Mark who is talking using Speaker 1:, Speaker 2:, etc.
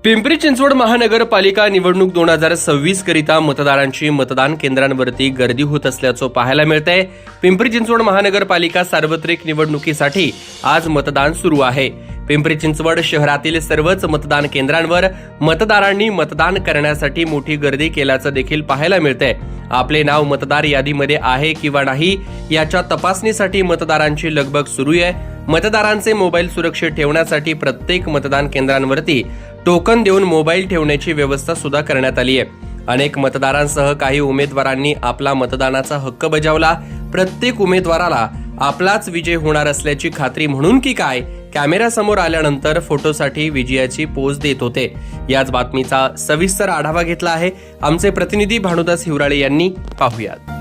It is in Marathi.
Speaker 1: पिंपरी चिंचवड महानगरपालिका निवडणूक 2026 करिता मतदारांची मतदान केंद्रांवरती गर्दी होत असल्याचं पाहायला मिळतंय। पिंपरी चिंचवड महानगरपालिका सार्वत्रिक निवडणुकीसाठी आज मतदान सुरू आहे। पिंपरी चिंचवड शहरातील सर्वच मतदान केंद्रांवर मतदारांनी मतदान करण्यासाठी मोठी गर्दी केल्याचं देखील पाहायला मिळतंय। आपले नाव मतदार यादीमध्ये आहे किंवा नाही याच्या तपासणीसाठी मतदारांची लगबग सुरू आहे। मतदारांचे मोबाईल सुरक्षित ठेवण्यासाठी प्रत्येक मतदान केंद्रांवरती टोकन देऊन मोबाईल ठेवण्याची व्यवस्था सुद्धा करण्यात आली आहे। अनेक मतदारांसह काही उमेदवारांनी आपला मतदानाचा हक्क बजावला। प्रत्येक उमेदवाराला आपलाच विजय होणार असल्याची खात्री म्हणून की काय कॅमेऱ्यासमोर आल्यानंतर फोटोसाठी विजयाची पोज देत होते। याच बातमीचा सविस्तर आढावा घेतला आहे आमचे प्रतिनिधी भानुदास हिवराळे यांनी। पाहुयात।